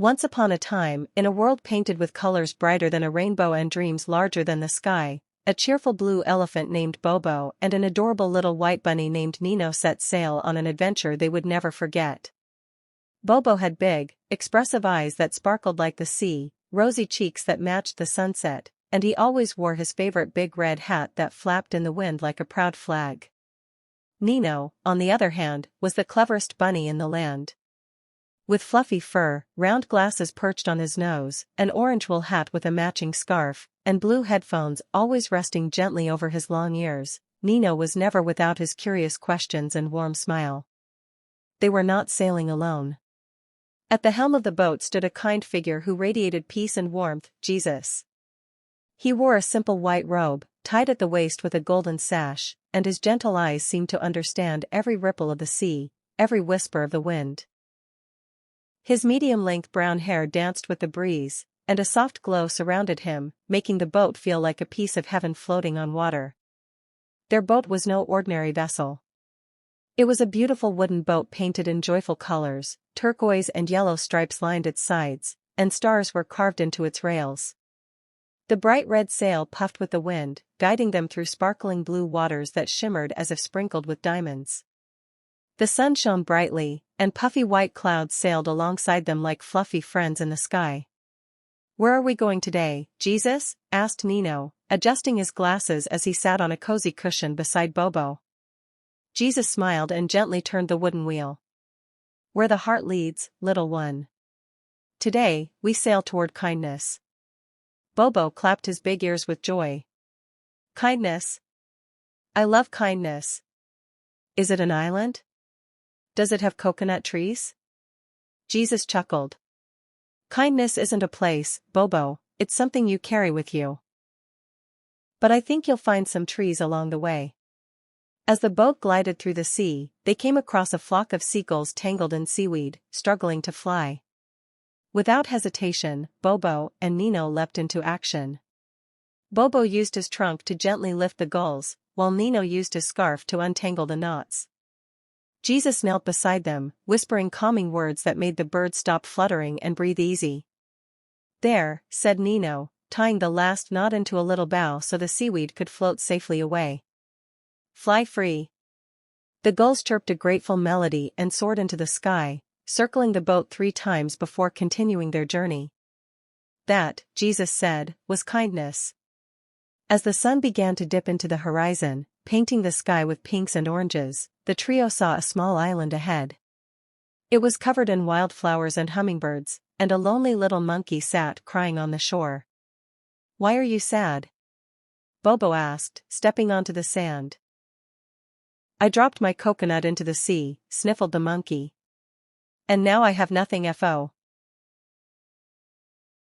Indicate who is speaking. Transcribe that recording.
Speaker 1: Once upon a time, in a world painted with colors brighter than a rainbow and dreams larger than the sky, a cheerful blue elephant named Bobo and an adorable little white bunny named Nino set sail on an adventure they would never forget. Bobo had big, expressive eyes that sparkled like the sea, rosy cheeks that matched the sunset, and he always wore his favorite big red hat that flapped in the wind like a proud flag. Nino, on the other hand, was the cleverest bunny in the land. With fluffy fur, round glasses perched on his nose, an orange wool hat with a matching scarf, and blue headphones always resting gently over his long ears, Nino was never without his curious questions and warm smile. They were not sailing alone. At the helm of the boat stood a kind figure who radiated peace and warmth, Jesus. He wore a simple white robe, tied at the waist with a golden sash, and his gentle eyes seemed to understand every ripple of the sea, every whisper of the wind. His medium-length brown hair danced with the breeze, and a soft glow surrounded him, making the boat feel like a piece of heaven floating on water. Their boat was no ordinary vessel. It was a beautiful wooden boat painted in joyful colors, turquoise and yellow stripes lined its sides, and stars were carved into its rails. The bright red sail puffed with the wind, guiding them through sparkling blue waters that shimmered as if sprinkled with diamonds. The sun shone brightly, and puffy white clouds sailed alongside them like fluffy friends in the sky. "Where are we going today, Jesus?" asked Nino, adjusting his glasses as he sat on a cozy cushion beside Bobo. Jesus smiled and gently turned the wooden wheel. "Where the heart leads, little one. Today, we sail toward kindness." Bobo clapped his big ears with joy. "Kindness? I love kindness. Is it an island? Does it have coconut trees?" Jesus chuckled. "Kindness isn't a place, Bobo, it's something you carry with you. But I think you'll find some trees along the way." As the boat glided through the sea, they came across a flock of seagulls tangled in seaweed, struggling to fly. Without hesitation, Bobo and Nino leapt into action. Bobo used his trunk to gently lift the gulls, while Nino used his scarf to untangle the knots. Jesus knelt beside them, whispering calming words that made the birds stop fluttering and breathe easy. "There," said Nino, tying the last knot into a little bough so the seaweed could float safely away. "Fly free." The gulls chirped a grateful melody and soared into the sky, circling the boat 3 times before continuing their journey. That, Jesus said, was kindness. As the sun began to dip into the horizon, painting the sky with pinks and oranges, the trio saw a small island ahead. It was covered in wildflowers and hummingbirds, and a lonely little monkey sat crying on the shore. "Why are you sad?" Bobo asked, stepping onto the sand. "I dropped my coconut into the sea," sniffled the monkey. "And now I have nothing fo."